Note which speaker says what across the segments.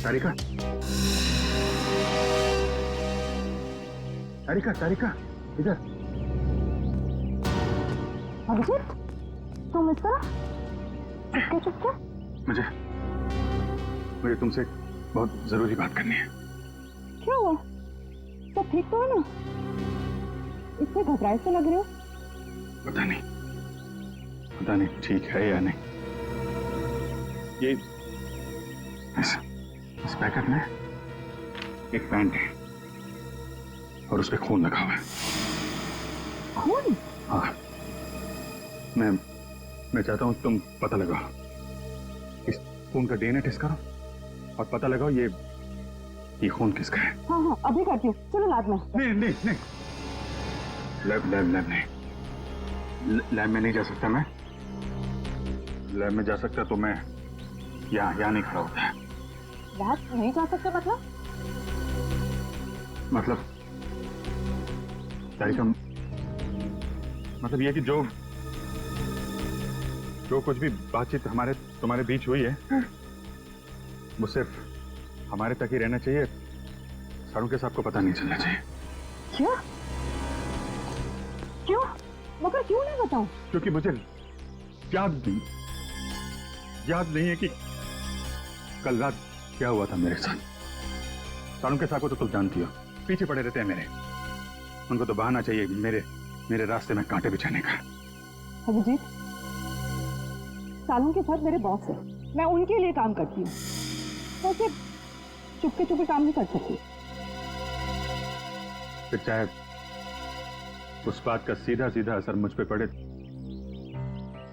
Speaker 1: तारिका, तारिका, तारिका, इधर।
Speaker 2: अभिजीत, तुम इस तरह चुपके चुपके?
Speaker 1: मुझे तुमसे बहुत जरूरी बात करनी है।
Speaker 2: क्या हुआ? सब ठीक तो है ना? इतने घबराए से लग रहे हो।
Speaker 1: पता नहीं ठीक है या नहीं। ये इस पैकेट में एक पैंट है और उस पे खून लगा हुआ है।
Speaker 2: खून?
Speaker 1: हाँ, मैं चाहता हूं तुम पता लगाओ, इस खून का डीएनए टेस्ट करो और पता लगाओ ये खून किसका है।
Speaker 2: हाँ हाँ, अभी करती हूँ। चलो लैब में।
Speaker 1: नहीं, लैब नहीं, लैब में नहीं जा सकता मैं। लैब में जा सकता तो मैं यहाँ नहीं खड़ा होता है।
Speaker 2: लैब नहीं जा सकते
Speaker 1: मतलब तारिका, मतलब ये कि जो कुछ भी बातचीत तुम्हारे बीच हुई है वो सिर्फ हमारे तक ही रहना चाहिए। सारू के साहब को पता नहीं चलना चाहिए।
Speaker 2: क्यों? मगर क्यों नहीं बताऊं?
Speaker 1: क्योंकि मुझे याद नहीं है कि कल रात क्या हुआ था मेरे साथ। सारू के साहब को तो तुम जानती हो, पीछे पड़े रहते हैं मेरे। उनको तो बहाना चाहिए मेरे रास्ते में कांटे बिछाने का।
Speaker 2: अभिजीत, सालों के साथ मेरे बॉस है, मैं उनके लिए काम करती हूँ, तो सिर्फ चुपके काम नहीं कर सकती।
Speaker 1: फिर चाहे उस बात का सीधा असर मुझ पे पड़े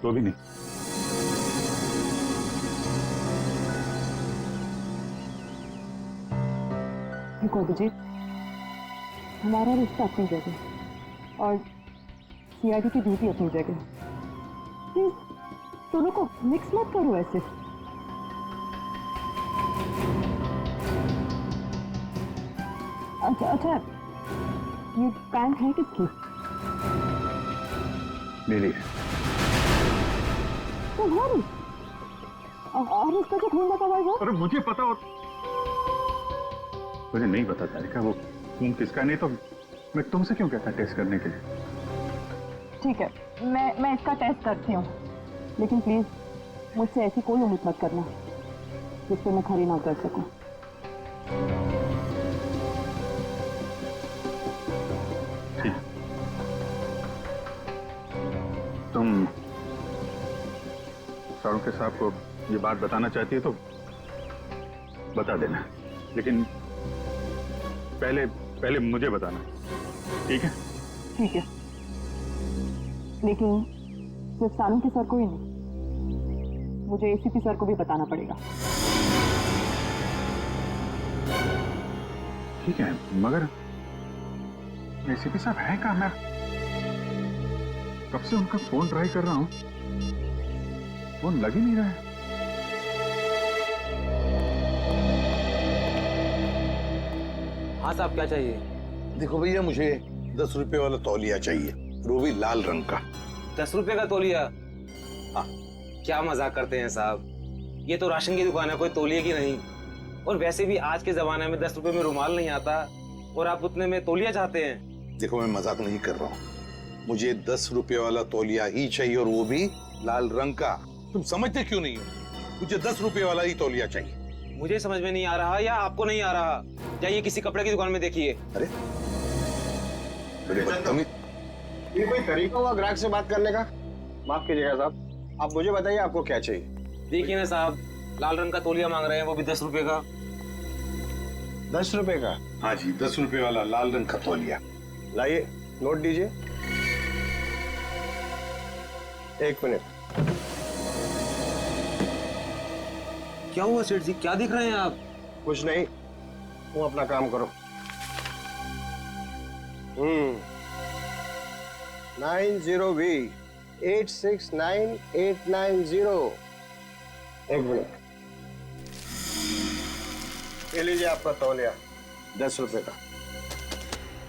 Speaker 1: तो भी नहीं।
Speaker 2: देखो अभिजीत, हमारा रिश्ता अपनी जगह और सीआईडी की ड्यूटी अपनी जगह। प्लीज दोनों को मिक्स मत करो ऐसे। अच्छा, ये पैंट है किसकी?
Speaker 1: मेरी।
Speaker 2: तुम्हारी? और इसका जो खून लगा हुआ है वो?
Speaker 1: अरे मुझे पता हो। मुझे नहीं पता तारिका वो खून किसका। नहीं तो मैं तुमसे क्यों कहता टेस्ट करने के लिए।
Speaker 2: ठीक है, मैं इसका टेस्ट करती हूँ, लेकिन प्लीज मुझसे ऐसी कोई उम्मीद मत करना जिस पे मैं खरी ना उतर सकूं।
Speaker 1: ठीक, तुम सारू के साहब को ये बात बताना चाहती है तो बता देना, लेकिन पहले मुझे बताना, ठीक है?
Speaker 2: ठीक है, लेकिन सिर्फ सानू के सर को ही नहीं, मुझे एसीपी सर को भी बताना पड़ेगा।
Speaker 1: ठीक है, मगर एसीपी साहब है कहाँ? मैं कब से उनका फोन ट्राई कर रहा हूँ, फोन लग ही नहीं रहा है।
Speaker 3: हाँ साहब, क्या चाहिए?
Speaker 4: देखो भैया, मुझे 10 रुपए वाला तौलिया चाहिए, वो भी लाल रंग का।
Speaker 3: 10 रुपए का तौलिया?
Speaker 4: हाँ।
Speaker 3: क्या मजाक करते हैं साहब, ये तो राशन की दुकान है, कोई तौलिए की नहीं। और वैसे भी आज के जमाने में 10 रुपए में रुमाल नहीं आता और आप उतने में तौलिया चाहते हैं?
Speaker 4: देखो, मैं मजाक नहीं कर रहा हूँ, मुझे 10 रुपए वाला तौलिया ही चाहिए और वो भी लाल रंग का। तुम समझते क्यों नहीं हो? मुझे 10 रुपए वाला ही तौलिया चाहिए।
Speaker 3: मुझे समझ में नहीं आ रहा या आपको नहीं आ रहा? जाइए किसी कपड़े की दुकान में देखिए।
Speaker 4: अरे
Speaker 5: ये कोई तरीका हुआ ग्राहक से बात करने का? माफ कीजिएगा साहब, आप मुझे बताइए आपको क्या चाहिए।
Speaker 3: देखिए ना साहब, लाल रंग का तौलिया मांग रहे हैं, वो भी 10 रुपए का।
Speaker 5: 10 रुपए का?
Speaker 4: हाँ जी, 10 रुपए वाला लाल रंग का तौलिया।
Speaker 5: लाइए, नोट दीजिए। 1 मिनट।
Speaker 3: क्या हुआ सेठ जी, क्या दिख रहे हैं आप?
Speaker 5: कुछ नहीं, तुम अपना काम करो। 90B 869890। 1 मिनट, ये लीजिए आपका तौलिया, 10 रुपए का।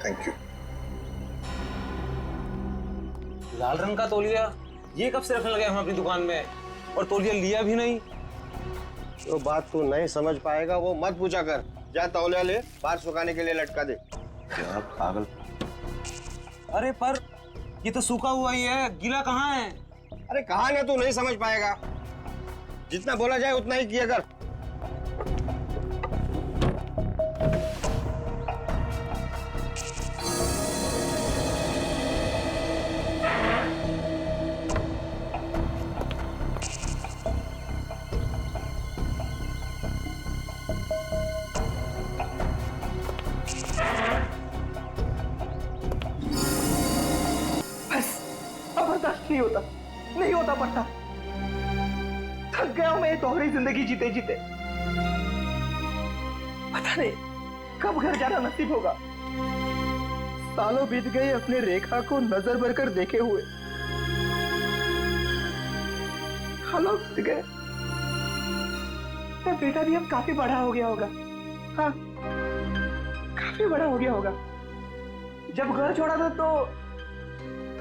Speaker 4: Thank you.
Speaker 3: लाल रंग का तौलिया? ये कब से रखने लगे हम अपनी दुकान में, और तौलिया लिया भी नहीं?
Speaker 5: जो बात तू नहीं समझ पाएगा वो मत पूछा कर। जा तौलिया ले, बाहर सुखाने के लिए लटका दे।
Speaker 3: क्या पागल। अरे पर ये तो सूखा हुआ ही है, गीला कहाँ है?
Speaker 5: अरे कहा ना, तू नहीं समझ पाएगा। जितना बोला जाए उतना ही किया कर।
Speaker 6: बस अब बर्दाश्त नहीं होता, नहीं होता पड़ता। थक गया हूं मैं ये दोहरी जिंदगी जीते जीते। पता नहीं कब घर जाना नसीब होगा। सालों बीत गए अपने रेखा को नजर भर कर देखे हुए। सालों बीत गए, तो बेटा भी अब काफी बड़ा हो गया होगा। हाँ, काफी बड़ा हो गया होगा। जब घर छोड़ा था तो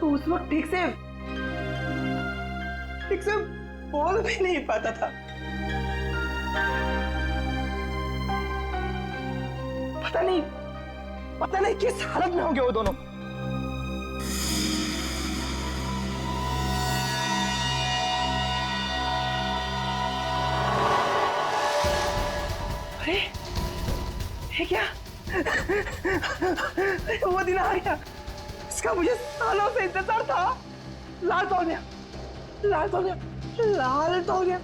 Speaker 6: उस वक्त ठीक से बोल भी नहीं पाता था। पता नहीं किस हालत में होंगे वो दोनों। अरे ये क्या? वो दिन आ गया, इसका मुझे सालों से इंतजार था। लाल तौलिया, लाल तौलिया, लाल तौलिया,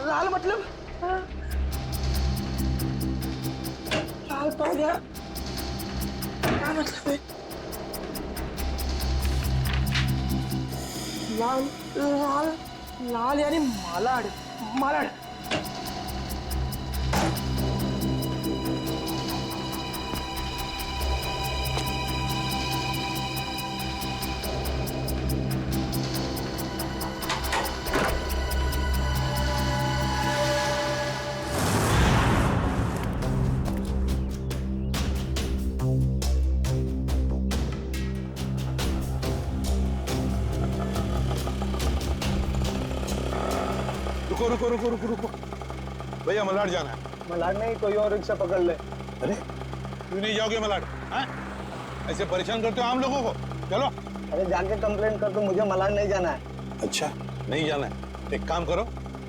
Speaker 6: लाल मतलब हाँ? लाल तौलिया क्या मतलब है? लाल लाल लाल यानी मालाड, मालाड।
Speaker 4: रुको रुको रुको रुको रुको भैया, मलाड जाना है।
Speaker 5: मलाड नहीं, कोई और रिक्शा पकड़ ले।
Speaker 4: अरे क्यों नहीं जाओगे मलाड? हैं? ऐसे परेशान करते हो आम लोगों को। चलो।
Speaker 5: अरे जाके कंप्लेन कर दो, मुझे मलाड नहीं जाना है।
Speaker 4: अच्छा नहीं जाना है, एक काम करो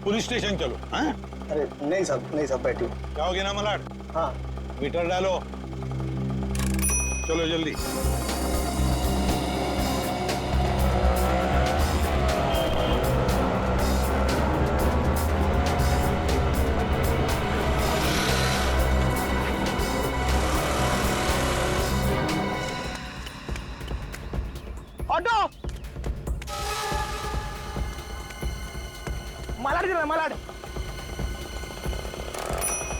Speaker 4: पुलिस स्टेशन चलो। हैं?
Speaker 5: अरे नहीं सब बैठी।
Speaker 4: जाओगे ना मलाड?
Speaker 5: हाँ।
Speaker 4: मीटर डालो, चलो जल्दी।
Speaker 6: ऑटो, मलाड चला, मलाड।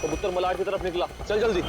Speaker 3: कबूतर मलाड की तरफ निकला, चल जल्दी।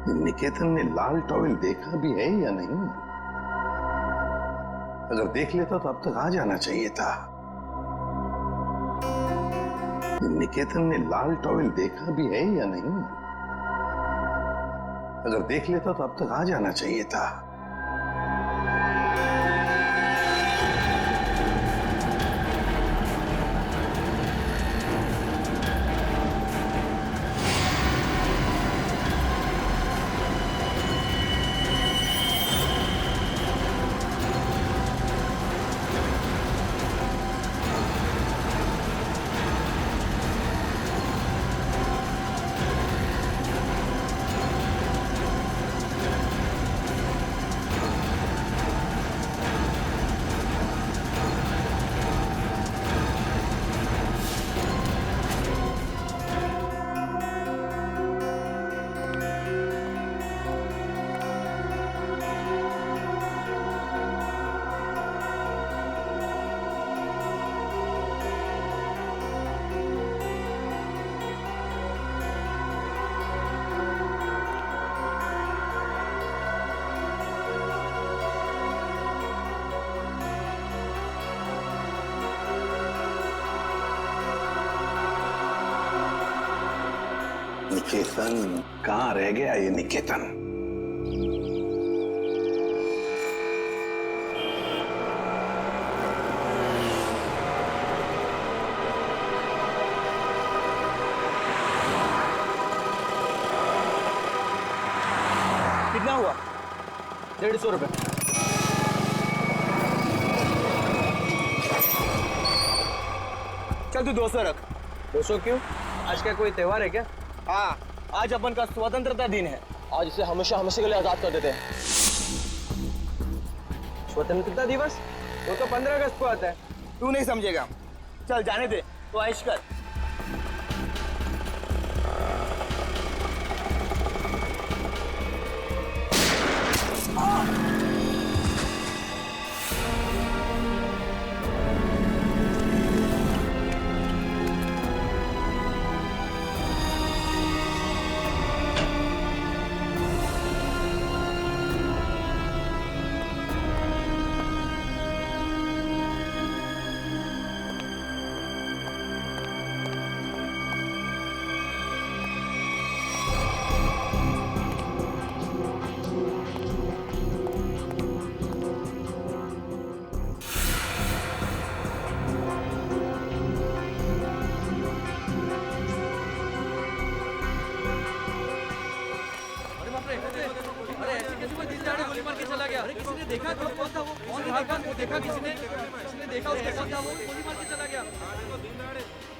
Speaker 4: निकेतन ने लाल टॉवेल देखा भी है या नहीं? अगर देख लेता तो अब तक आ जाना चाहिए था। निकेतन ने लाल टॉवेल देखा भी है या नहीं? अगर देख लेता तो अब तक आ जाना चाहिए था। निकेतन कहाँ रह गया ये निकेतन?
Speaker 6: कितना हुआ? 150 रुपए। चल तू 200 रख। 200 क्यों? आज क्या कोई त्योहार है क्या? हाँ, आज अपन का स्वतंत्रता दिन है। आज इसे हमेशा हमेशा के लिए आजाद कर देते हैं। स्वतंत्रता दिवस वो तो 15 अगस्त को आता है। तू नहीं समझेगा। चल जाने दे, तो ऐश कर।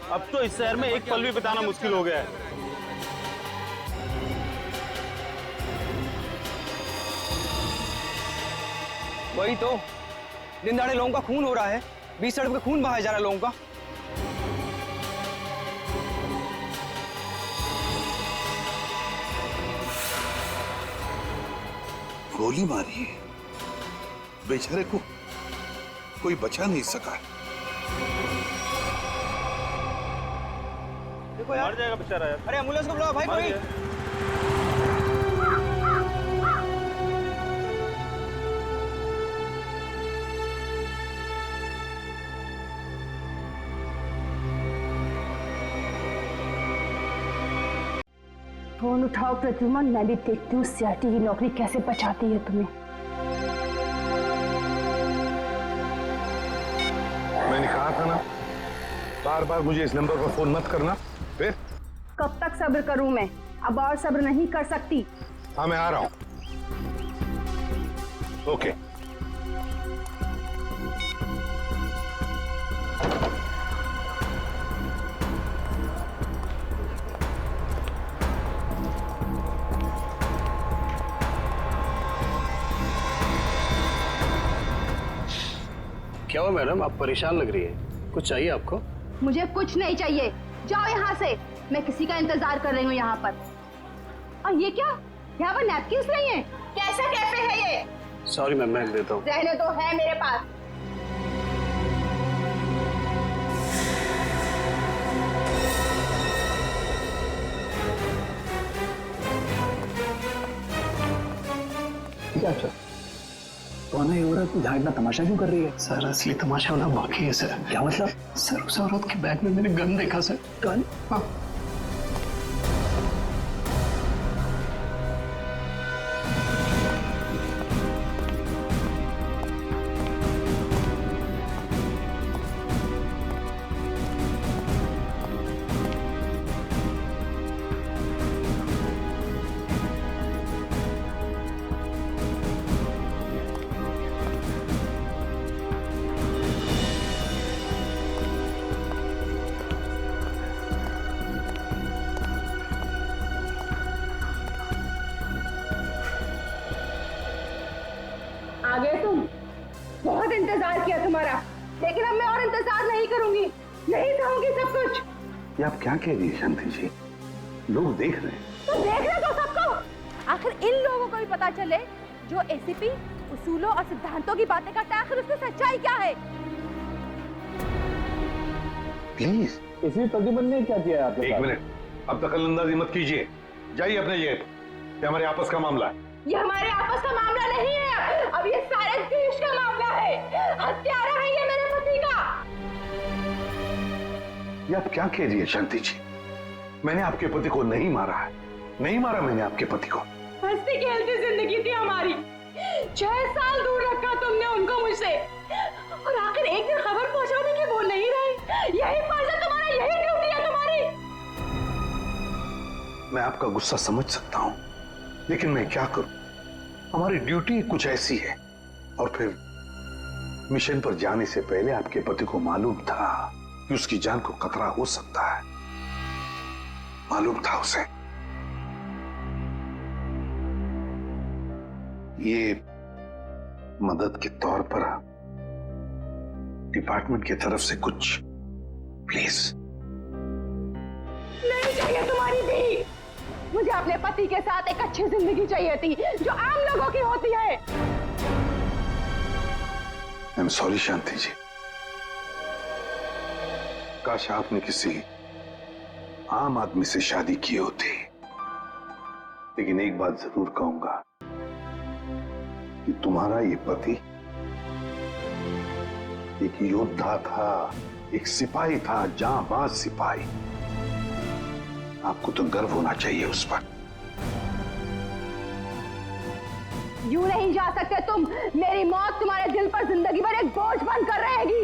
Speaker 7: अब तो इस शहर में एक पल भी बिताना मुश्किल हो गया है।
Speaker 6: वही तो, दिन दहाड़े लोगों का खून हो रहा है। 20 सड़क पे खून बहाया जा रहा है लोगों का।
Speaker 4: गोली मारी है, बेचारे को कोई बचा नहीं सका।
Speaker 6: देखो यार,
Speaker 7: मर जाएगा बेचारा यार।
Speaker 6: अरे एम्बुलेंस को बुलाओ भाई कोई।
Speaker 2: फोन उठाओ प्रद्युमन, मैं भी देखती हूँ सीआरटी की नौकरी कैसे बचाती है तुम्हें।
Speaker 4: मैंने कहा था ना, बार बार मुझे इस नंबर पर फोन मत करना। फिर
Speaker 2: कब तक सब्र करूं मैं? अब और सब्र नहीं कर सकती।
Speaker 4: हाँ, मैं आ रहा हूं। ओके।
Speaker 5: क्या हुआ मैडम, आप परेशान लग रही है? कुछ चाहिए आपको?
Speaker 2: मुझे कुछ नहीं चाहिए, जाओ यहाँ से। मैं किसी का इंतजार कर रही हूँ यहाँ पर। और ये क्या, यहाँ पर नैपकिन्स नहीं है? कैसा कैफे है ये?
Speaker 5: सॉरी मैम, मैं देता हूँ।
Speaker 2: रहने तो है मेरे पास।
Speaker 8: क्या अच्छा कौन है ये औरत? यहाँ इतना तमाशा क्यों कर रही है? सर असली तमाशा होना बाकी है सर। क्या मतलब? सर उस औरत के बैग में मैंने गन देखा सर। गन? हाँ।
Speaker 2: आ गए तुम। बहुत इंतजार किया तुम्हारा, लेकिन अब मैं और इंतजार नहीं करूंगी, नहीं सहूंगी सब कुछ।
Speaker 4: ये आप क्या कह रही है शांति जी? लोग देख रहे हैं।
Speaker 2: तो देख रहे तो सबको। आखिर इन लोगों को भी पता चले जो एसीपी उसूलों और सिद्धांतों की बातें करता है, आखिर उसमें सच्चाई क्या है।
Speaker 4: प्लीज।
Speaker 8: इसी प्रतिबंध ने क्या किया आपके
Speaker 4: एक
Speaker 8: साथ?
Speaker 4: मिनट, अब दखलंदाजी मत कीजिए, जाइए अपने जगह पे। ये हमारे आपस का मामला है।
Speaker 2: ये हमारे आपस का मामला नहीं है, अब ये सारे देश का मामला है। हत्यारा है ये मेरे पति का।
Speaker 4: ये आप क्या कह रही है शांति जी? मैंने आपके पति को नहीं मारा है, नहीं मारा मैंने आपके पति को।
Speaker 2: हंसती खेलती जिंदगी थी हमारी, 6 साल दूर रखा तुमने उनको मुझसे, और आखिर एक दिन खबर पहुंचाने की वो नहीं रहे। यही फर्ज है तुम्हारा, यही ड्यूटी है तुम्हारी।
Speaker 4: मैं आपका गुस्सा समझ सकता हूं, लेकिन मैं क्या करूं? हमारी ड्यूटी कुछ ऐसी है। और फिर मिशन पर जाने से पहले आपके पति को मालूम था कि उसकी जान को खतरा हो सकता है, मालूम था उसे। ये मदद के तौर पर डिपार्टमेंट की तरफ से कुछ प्लीज।
Speaker 2: नहीं चाहिए तुम्हारी भी, मुझे अपने पति के साथ एक अच्छी जिंदगी चाहिए थी जो आम लोगों की होती है।
Speaker 4: आई एम सॉरी शांति जी, काश आपने किसी आम आदमी से शादी की होती। लेकिन एक बात जरूर कहूंगा कि तुम्हारा ये पति एक योद्धा था, एक सिपाही था, जांबाज सिपाही। आपको तो गर्व होना चाहिए उस पर।
Speaker 2: यूं नहीं जा सकते तुम, मेरी मौत तुम्हारे दिल पर जिंदगी भर एक बोझ बनकर रहेगी।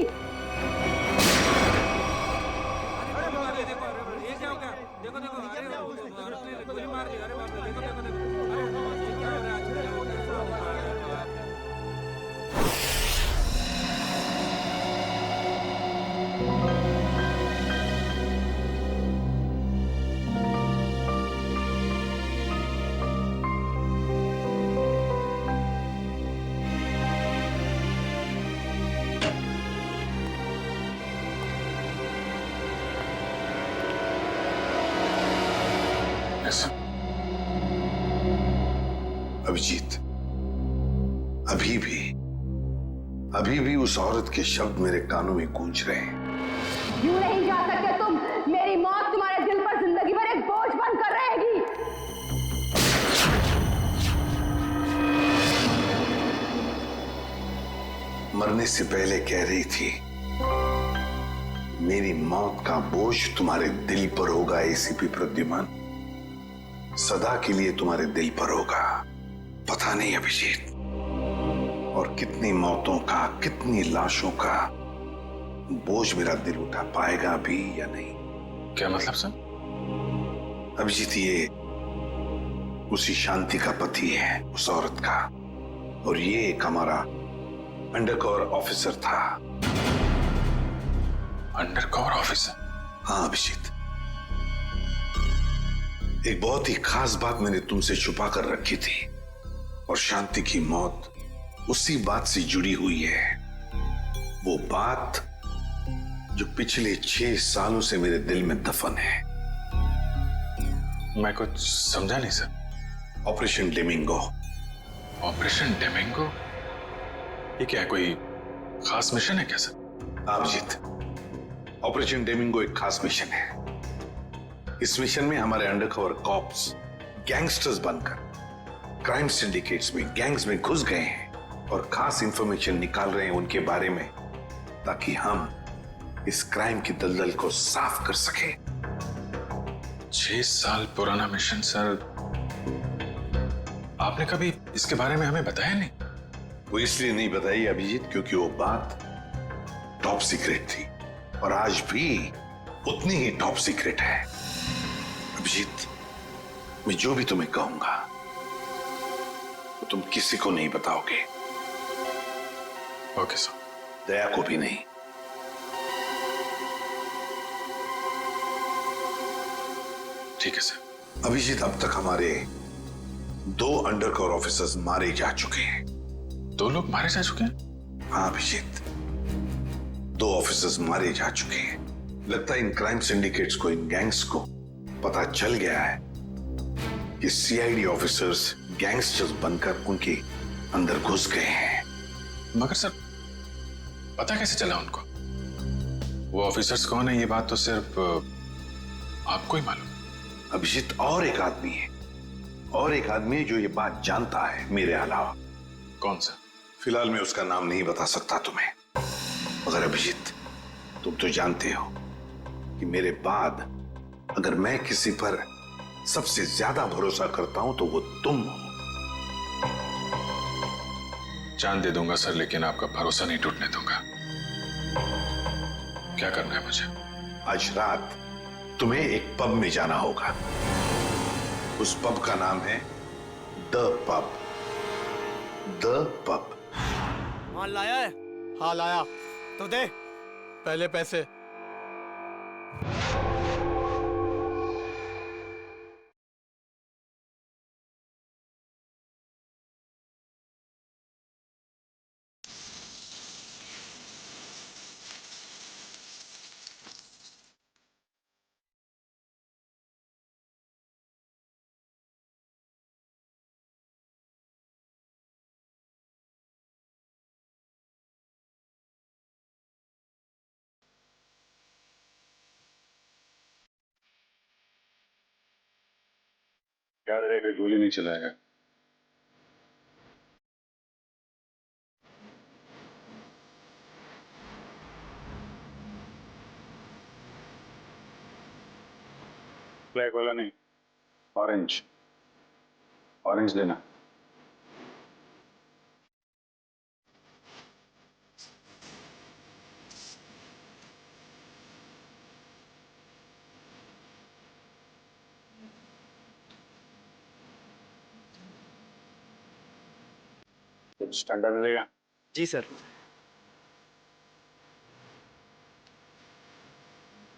Speaker 4: अभिजीत, अभी भी उस औरत के शब्द मेरे कानों में गूंज रहे हैं।
Speaker 2: यूं नहीं जा सकते तुम, मेरी मौत तुम्हारे दिल पर जिंदगी भर एक बोझ बनकर रहेगी।
Speaker 4: मरने से पहले कह रही थी, मेरी मौत का बोझ तुम्हारे दिल पर होगा एसीपी प्रद्युमन, सदा के लिए तुम्हारे दिल पर होगा। पता नहीं अभिजीत, और कितनी मौतों का, कितनी लाशों का बोझ मेरा दिल उठा पाएगा भी या नहीं।
Speaker 1: क्या मतलब सर?
Speaker 4: अभिजीत, ये उसी शांति का पति है, उस औरत का, और ये एक हमारा अंडरकवर ऑफिसर था।
Speaker 1: Undercover officer?
Speaker 4: हाँ अभिजीत, एक बहुत ही खास बात मैंने तुमसे छुपा कर रखी थी, और शांति की मौत उसी बात से जुड़ी हुई है। वो बात जो पिछले 6 सालों से मेरे दिल में दफन है।
Speaker 1: मैं कुछ समझा नहीं सर।
Speaker 4: ऑपरेशन डेमिंगो।
Speaker 1: ऑपरेशन डेमिंगो? ये क्या है, कोई खास मिशन है क्या सर?
Speaker 4: अभिजीत, ऑपरेशन डेमिंगो एक खास मिशन है। इस मिशन में हमारे अंडरकवर कॉप्स गैंगस्टर्स बनकर क्राइम सिंडिकेट्स में, गैंग्स में घुस गए हैं और खास इंफॉर्मेशन निकाल रहे हैं उनके बारे में, ताकि हम इस क्राइम की दलदल को साफ कर सके।
Speaker 9: 6 साल पुराना मिशन सर, आपने कभी इसके बारे में हमें बताया नहीं?
Speaker 4: वो इसलिए नहीं बताई अभिजीत क्योंकि वो बात टॉप सीक्रेट थी और आज भी उतनी ही टॉप सीक्रेट है। अभिजीत, मैं जो भी तुम्हें कहूंगा वो तुम किसी को नहीं बताओगे।
Speaker 9: Okay sir.
Speaker 4: दया को भी नहीं।
Speaker 9: ठीक है सर।
Speaker 4: अभिजीत, अब तक हमारे 2 अंडरकवर ऑफिसर्स मारे जा चुके हैं।
Speaker 9: 2 लोग मारे जा चुके हैं?
Speaker 4: हाँ अभिजीत, 2 ऑफिसर्स मारे जा चुके हैं। लगता है इन क्राइम सिंडिकेट्स को, इन गैंग्स को पता चल गया है कि सीआईडी ऑफिसर्स गैंगस्टर्स बनकर उनके अंदर घुस गए हैं।
Speaker 9: मगर सर, पता कैसे चला उनको? वो ऑफिसर्स कौन है ये बात तो सिर्फ आपको ही मालूम।
Speaker 4: अभिजीत, और एक आदमी है, और एक आदमी है जो ये बात जानता है मेरे अलावा।
Speaker 9: कौन सा?
Speaker 4: फिलहाल मैं उसका नाम नहीं बता सकता तुम्हें, मगर अभिजीत तुम तो जानते हो कि मेरे बाद अगर मैं किसी पर सबसे ज्यादा भरोसा करता हूं तो वो तुम हो।
Speaker 9: जान दे दूंगा सर, लेकिन आपका भरोसा नहीं टूटने दूंगा। क्या करना है मुझे?
Speaker 4: आज रात तुम्हें एक पब में जाना होगा। उस पब का नाम है द पब। The pub.
Speaker 10: माल लाया है? हाँ लाया। तो दे पहले पैसे।
Speaker 9: याद रहेगा, गोली नहीं चलाएगा।
Speaker 1: ब्लैक वाला नहीं, ऑरेंज। ऑरेंज लेना। कुछ ठंडा मिलेगा?
Speaker 10: जी सर।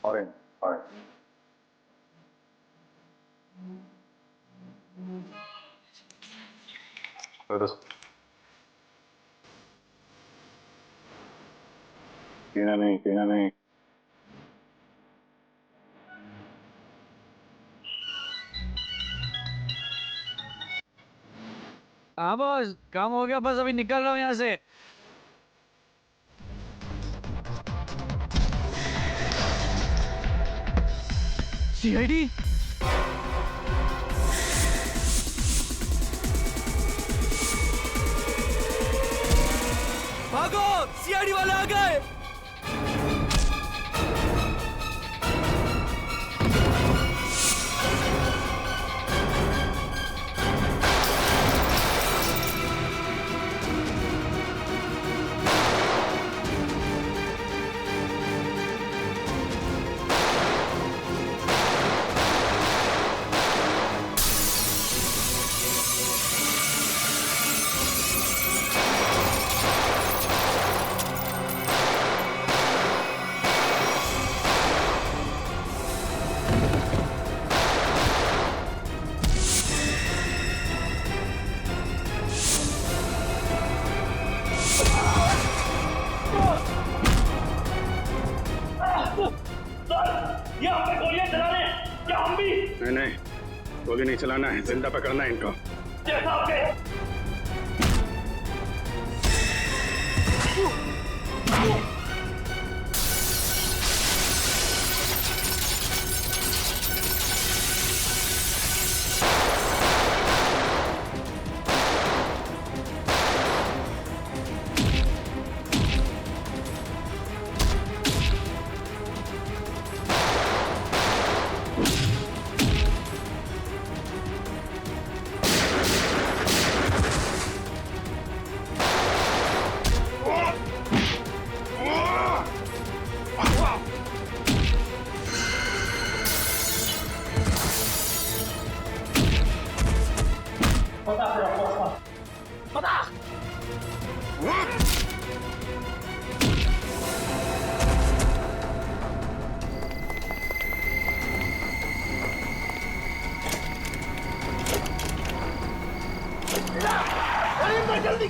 Speaker 1: Orange, orange. पीना नहीं, पीना नहीं।
Speaker 10: हाँ बॉस, काम हो गया, बस अभी निकल रहा हूँ यहाँ से। सीआईडी? भागो, सीआईडी वाले आ गए।
Speaker 1: नहीं, गोली नहीं चलाना है, जिंदा पकड़ना है इनको।
Speaker 6: बता फिर आपको, बता। जल्दी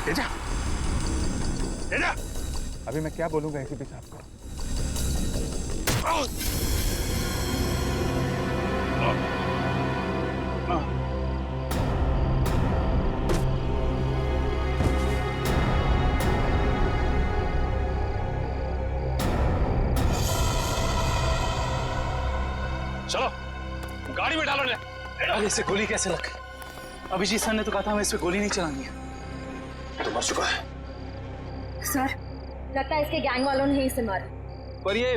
Speaker 1: तेजा, तेजा, अभी मैं क्या बोलूंगा एसीपी साहब को?
Speaker 9: चलो गाड़ी में डालो।
Speaker 8: अरे इसे गोली कैसे लग गई? अभिजीत सर ने तो कहा था हमें इस पे गोली नहीं चलानी है।
Speaker 4: तो मर चुका है।
Speaker 2: सर, लगता है इसके गैंग वालों ने ही इसे मारा।
Speaker 8: पर ये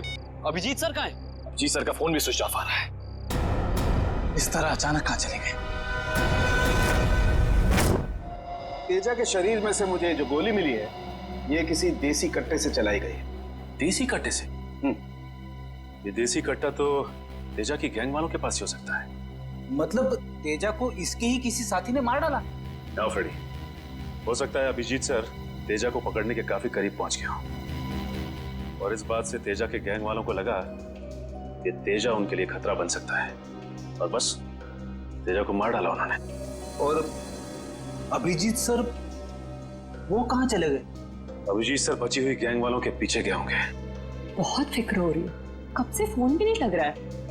Speaker 8: अभिजीत सर कहाँ है? अभिजीत सर का फोन भी स्विच ऑफ आ रहा है। इस तरह अचानक कहाँ चले गए?
Speaker 5: तेजा के शरीर में से मुझे जो गोली मिली है, ये किसी देसी कट्टे से चलाई गई है।
Speaker 9: देसी कट्टे से? ये देसी कट्टा तो तेजा की गैंग वालों के पास ही हो सकता है।
Speaker 10: मतलब तेजा को इसके ही किसी साथी ने मार डाला?
Speaker 9: ना फ्रेडी, हो सकता है अभिजीत सर तेजा को पकड़ने के काफी करीब पहुंच गया हो और इस बात से तेजा के गैंग वालों को लगा कि तेजा उनके लिए खतरा बन सकता है और बस तेजा को मार डाला उन्होंने।
Speaker 10: और अभिजीत सर वो कहाँ चले गए?
Speaker 9: अभिजीत सर बची हुई गैंग वालों के पीछे गए होंगे।
Speaker 2: बहुत फिक्र हो रही है, कब से फोन भी नहीं लग रहा है।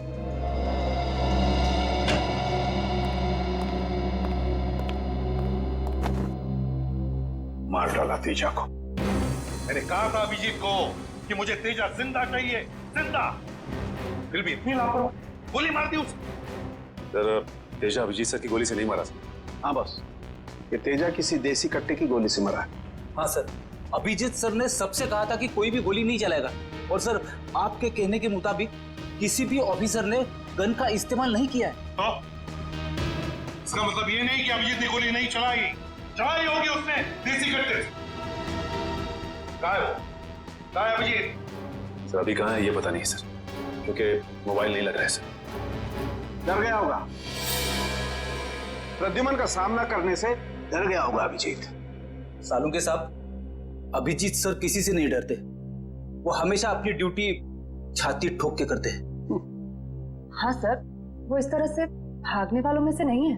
Speaker 4: मार डाला तेजा को।
Speaker 1: मैंने कहा था अभिजीत को कि मुझे तेजा जिंदा चाहिए, जिंदा। फिर भी इतनी लापरवाही, गोली मार दी उसे।
Speaker 9: सर तेजा अभिजीत सर की गोली से नहीं मारा।
Speaker 5: हाँ बस, ये तेजा किसी देसी कट्टे की गोली से मरा है।
Speaker 10: हाँ सर, अभिजीत सर ने सबसे कहा था कि कोई भी गोली नहीं चलाएगा और सर आपके कहने के मुताबिक किसी भी ऑफिसर ने गन का इस्तेमाल नहीं किया है।
Speaker 1: हाँ? इसका मतलब ये नहीं कि अभिजीत ने गोली नहीं चलाई, चलाई होगी उसने देसी कट्टे से। कहाँ है वो? कहाँ है अभिजीत?
Speaker 9: सर अभी कहाँ है ये पता नहीं सर, क्योंकि मोबाइल नहीं लग रहा है सर।
Speaker 5: डर गया होगा, प्रद्युमन का सामना करने से डर गया होगा अभिजीत।
Speaker 10: सालुंके साहब, अभिजीत सर किसी से नहीं डरते, वो हमेशा अपनी ड्यूटी छाती ठोक के करते हैं।
Speaker 2: हाँ सर, वो इस तरह से भागने वालों में से नहीं है।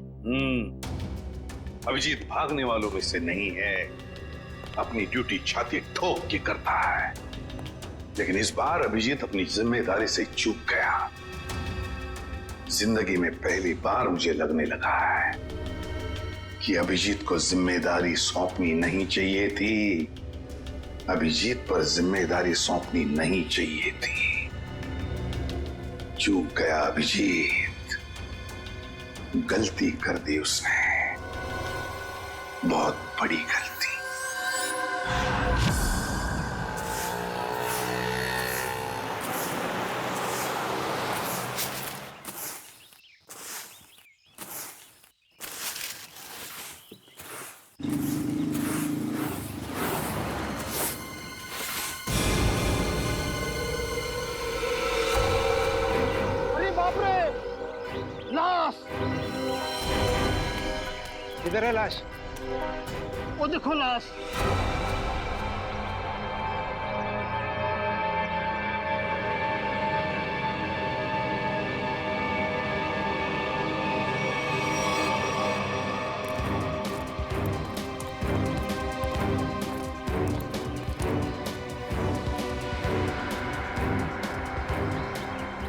Speaker 4: अभिजीत भागने वालों में से नहीं है, अपनी ड्यूटी छाती ठोक के करता है। लेकिन इस बार अभिजीत अपनी जिम्मेदारी से चूक गया। जिंदगी में पहली बार मुझे लगने लगा है कि अभिजीत को जिम्मेदारी सौंपनी नहीं चाहिए थी। अभिजीत पर जिम्मेदारी सौंपनी नहीं चाहिए थी। चूक गया अभिजीत, गलती कर दी उसने, बहुत बड़ी गलती।
Speaker 6: किधर है लाश? वो देखो लाश।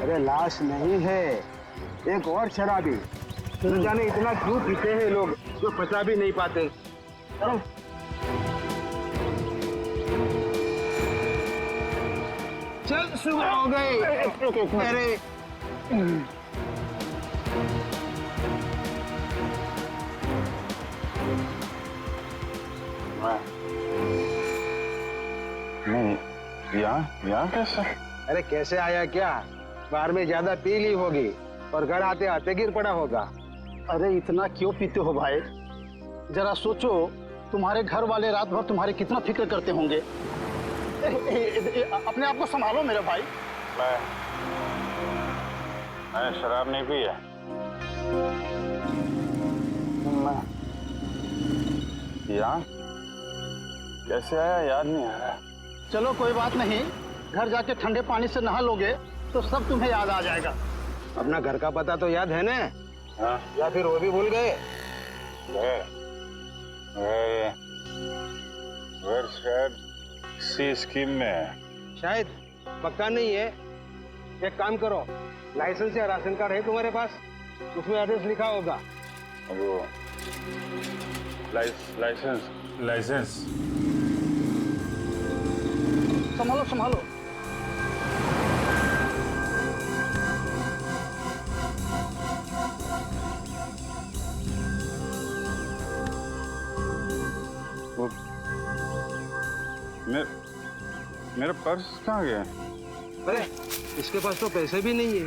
Speaker 5: अरे लाश नहीं है, एक और शराबी। न जाने इतना क्यों पीते हैं लोग जो पचा भी नहीं पाते। चल सुबह हो गई। अरे
Speaker 1: नहीं, यहाँ कैसे?
Speaker 5: अरे कैसे आया क्या? बाहर में ज्यादा पी ली होगी और घर आते आते गिर पड़ा होगा।
Speaker 8: अरे इतना क्यों पीते हो भाई? जरा सोचो, तुम्हारे घर वाले रात भर तुम्हारे कितना फिक्र करते होंगे। अपने आप को संभालो मेरे भाई।
Speaker 1: मैंने शराब नहीं पी है। यहाँ कैसे आया याद नहीं आ रहा।
Speaker 8: चलो कोई बात नहीं, घर जाके ठंडे पानी से नहा लोगे तो सब तुम्हें याद आ जाएगा।
Speaker 5: अपना घर का पता तो याद है ना?
Speaker 1: हाँ,
Speaker 5: या फिर वो भी भूल गए?
Speaker 1: घर शायद सी स्कीम में है।
Speaker 5: शायद, पक्का नहीं है। एक काम करो, लाइसेंस या राशन कार्ड है तुम्हारे पास? उसमें एड्रेस लिखा होगा।
Speaker 1: वो लाइसेंस
Speaker 8: संभालो संभालो।
Speaker 1: मेरा पर्स कहाँ गया?
Speaker 5: अरे इसके पास तो पैसे भी नहीं है,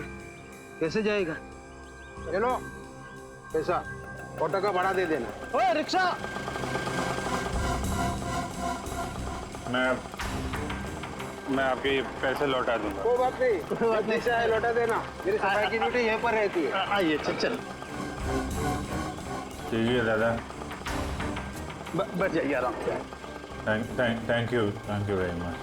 Speaker 5: कैसे जाएगा? ये लो पैसा, ऑटो का भाड़ा दे देना।
Speaker 8: ओए रिक्शा!
Speaker 1: मैं आपके पैसे लौटा दूंगा।
Speaker 5: कोई बात नहीं, पैसा है लौटा देना। मेरी सफाई की ड्यूटी यहीं पर रहती है।
Speaker 8: आइए चल।
Speaker 1: ठीक है दादा।
Speaker 8: बैठ जाइए आराम से।
Speaker 1: Thank you very much.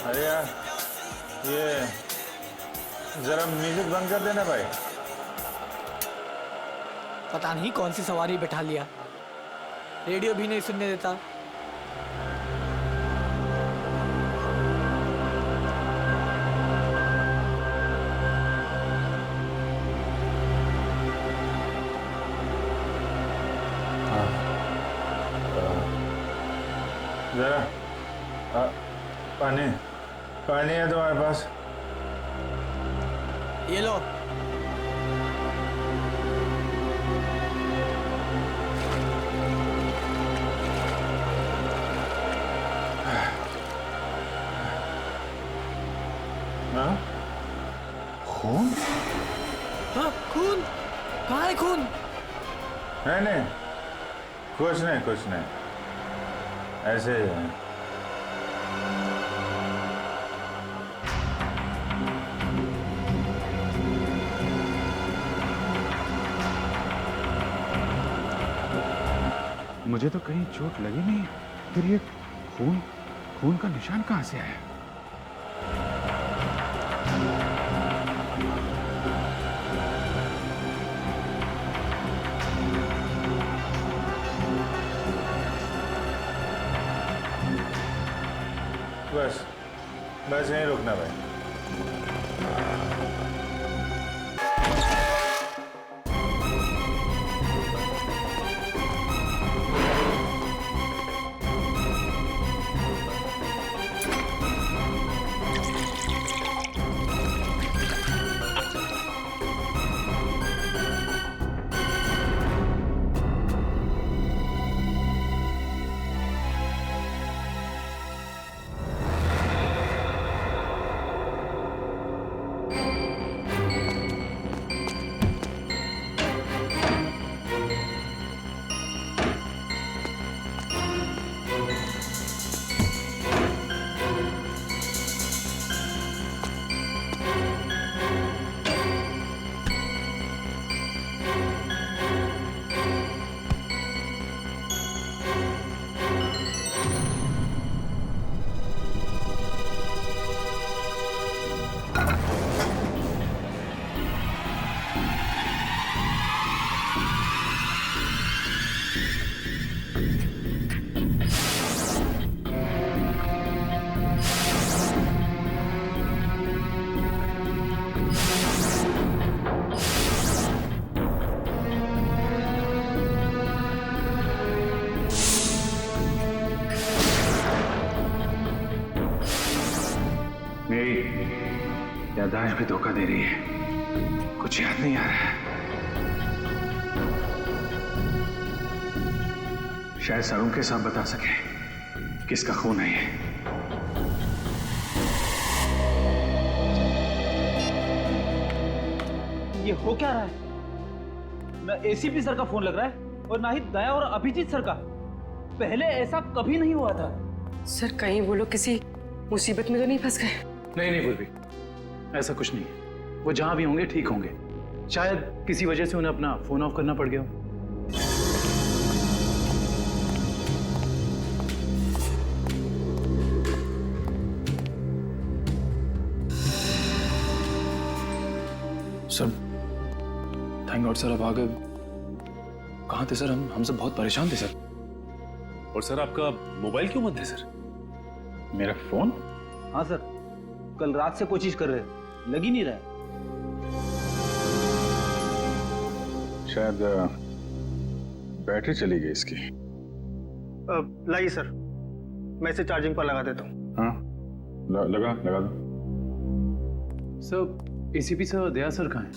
Speaker 1: अरे यार, ये जरा म्यूजिक बंद कर देना भाई।
Speaker 6: पता नहीं कौन सी सवारी बैठा लिया, रेडियो भी नहीं सुनने देता।
Speaker 1: जरा पानी है तुम्हारे पास?
Speaker 6: ये लो।
Speaker 1: खून?
Speaker 6: हाँ, खून? कहाँ है खून?
Speaker 1: नहीं, कुछ नहीं, ऐसे ही है। मुझे तो कहीं चोट लगी नहीं, फिर ये खून का निशान कहाँ से आया? बस यहीं रुकना भाई। मेरी याददाश्त भी धोखा दे रही है, कुछ याद नहीं आ रहा है। शायद सारुण के साथ बता सके किसका खून है ये।
Speaker 10: ये हो क्या रहा है? ना एसीपी सर का फोन लग रहा है और ना ही दया और अभिजीत सर का। पहले ऐसा कभी नहीं हुआ था।
Speaker 2: सर कहीं वो लोग किसी मुसीबत में तो नहीं फंस गए?
Speaker 8: नहीं नहीं पूर्वी, ऐसा कुछ नहीं है। वो जहां भी होंगे ठीक होंगे। शायद किसी वजह से उन्हें अपना फोन ऑफ करना पड़ गया हो। सर थैंक गॉड सर, अब आ गए। कहाँ थे सर? हम सब बहुत परेशान थे सर।
Speaker 9: और सर आपका मोबाइल क्यों बंद है सर?
Speaker 1: मेरा फोन?
Speaker 10: हाँ सर, कल रात से कोशिश कर रहे हैं, लग ही नहीं रहा है।
Speaker 1: शायद बैटरी चली गई इसकी।
Speaker 5: लाइए सर, मैं इसे चार्जिंग पर लगा देता हूँ।
Speaker 1: हाँ लगा दो।
Speaker 8: सर एसीपी सर दया सर कहाँ हैं?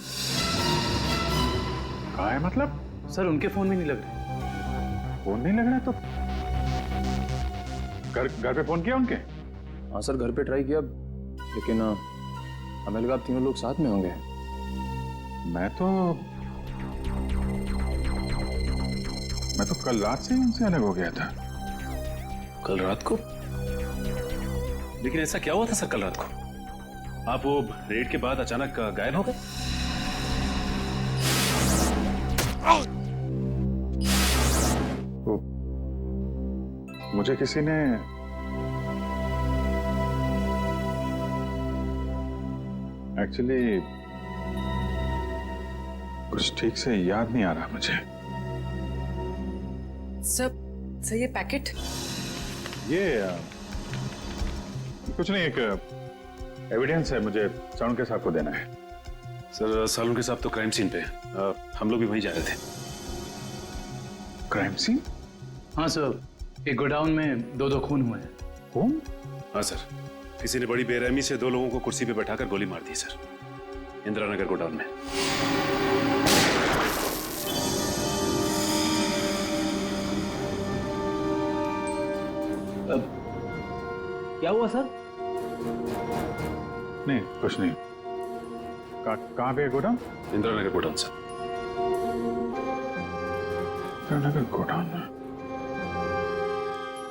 Speaker 1: कहाँ है मतलब?
Speaker 8: सर उनके फोन में नहीं लग रहे।
Speaker 1: फोन नहीं लग रहा तो घर पे फोन किया उनके?
Speaker 8: हाँ सर घर पे ट्राई किया, लेकिन हमें लगा आप तीनों लोग साथ में होंगे।
Speaker 1: मैं तो कल रात से ही उनसे अलग हो गया था।
Speaker 8: कल रात को?
Speaker 9: लेकिन ऐसा क्या हुआ था सर कल रात को? आप वो रेड के बाद अचानक गायब हो गए?
Speaker 1: मुझे किसी ने एक्चुअली कुछ ठीक से याद नहीं आ रहा मुझे।
Speaker 2: सर ये पैकेट?
Speaker 1: ये कुछ नहीं, एक एविडेंस है, मुझे सारुण के साहब को देना है।
Speaker 9: सर सारुण के साहब तो क्राइम सीन पे हम लोग भी वहीं जा रहे थे।
Speaker 1: Crime scene?
Speaker 8: हाँ सर, एक गोडाउन में दो खून हुए हैं।
Speaker 1: खून?
Speaker 9: हाँ सर, किसी ने बड़ी बेरहमी से दो लोगों को कुर्सी पे बैठाकर गोली मार दी सर, इंदिरा नगर गोडाउन में।
Speaker 10: क्या हुआ सर?
Speaker 1: नहीं कुछ नहीं। कहाँ पे है godown?
Speaker 9: Indira Nagar godown sir.
Speaker 1: Indira Nagar godown में?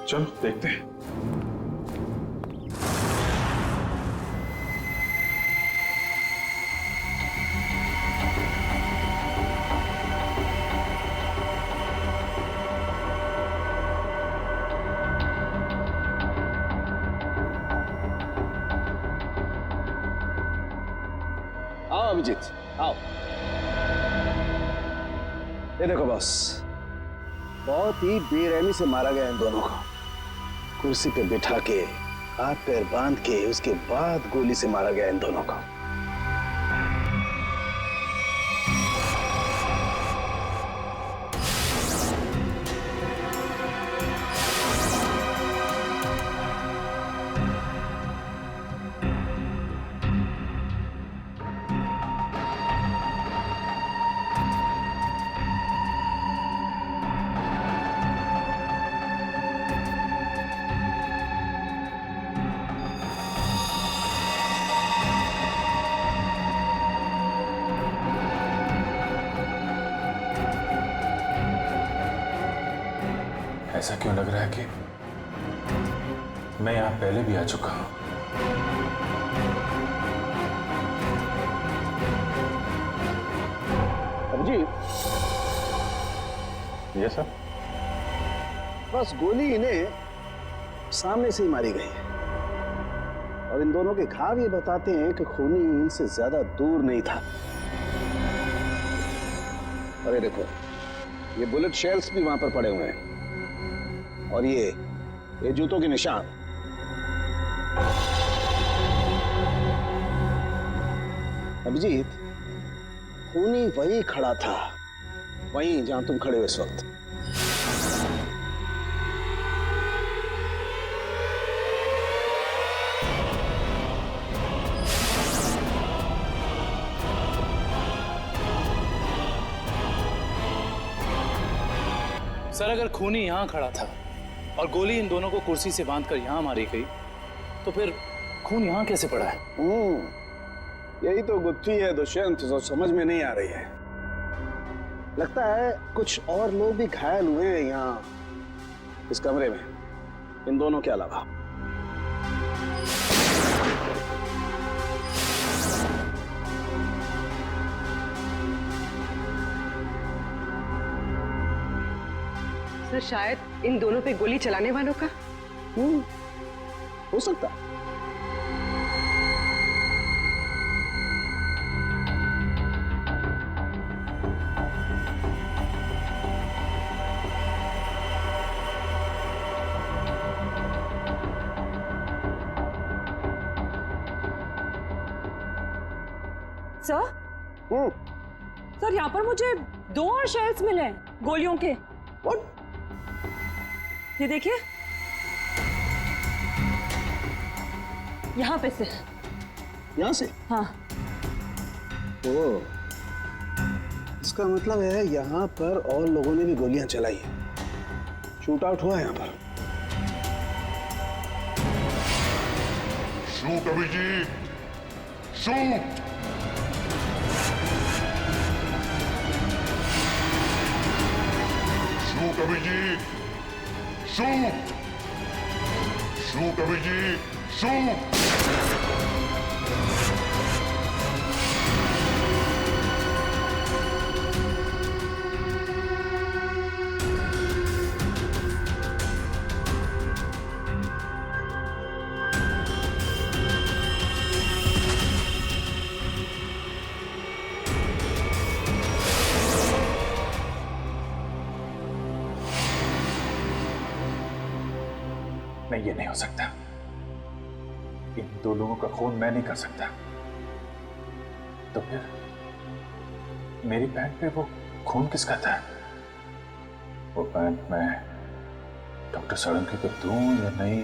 Speaker 1: चलो देखते हैं।
Speaker 5: आओ अभिजीत, आओ। ये देखो बॉस, बहुत ही बेरहमी से मारा गया इन दोनों को। कुर्सी पे बिठा के, हाथ पैर बांध के, उसके बाद गोली से मारा गया इन दोनों को।
Speaker 1: ऐसा क्यों लग रहा है कि मैं यहां पहले भी आ चुका हूं?
Speaker 5: अभिजीत,
Speaker 1: ये सर?
Speaker 5: बस गोली इन्हें सामने से ही मारी गई है और इन दोनों के घाव ये बताते हैं कि खूनी इनसे ज्यादा दूर नहीं था। अरे देखो, ये बुलेट शेल्स भी वहां पर पड़े हुए हैं और ये जूतों के निशान। अभिजीत, खूनी वहीं खड़ा था, वहीं जहां तुम खड़े हो इस वक्त।
Speaker 10: सर अगर खूनी यहाँ खड़ा था और गोली इन दोनों को कुर्सी से बांधकर यहाँ मारी गई तो फिर खून यहाँ कैसे पड़ा है?
Speaker 5: यही तो गुत्थी है दुष्यंत, जो समझ में नहीं आ रही है। लगता है कुछ और लोग भी घायल हुए हैं यहाँ इस कमरे में, इन दोनों के अलावा।
Speaker 11: सर शायद इन दोनों पे गोली चलाने वालों का।
Speaker 5: हो सकता है।
Speaker 2: सर सर यहाँ पर मुझे 2 और शेल्स मिले हैं गोलियों के। ये देखिए, यहाँ पे से।
Speaker 5: यहाँ से?
Speaker 2: हाँ।
Speaker 5: ओ, इसका मतलब है यहाँ पर और लोगों ने भी गोलियां चलाई हैं। शूट आउट हुआ है यहाँ पर।
Speaker 4: Shoot Abhijit, shoot. Shoot Abhijit, shoot. Shoot Abhijit, shoot.
Speaker 1: नहीं, ये नहीं हो सकता। इन 2 लोगों का खून मैं नहीं कर सकता। तो फिर मेरी पैंट पे वो खून किसका था? वो पैंट मैं डॉक्टर सोलंकी को दूं या नहीं,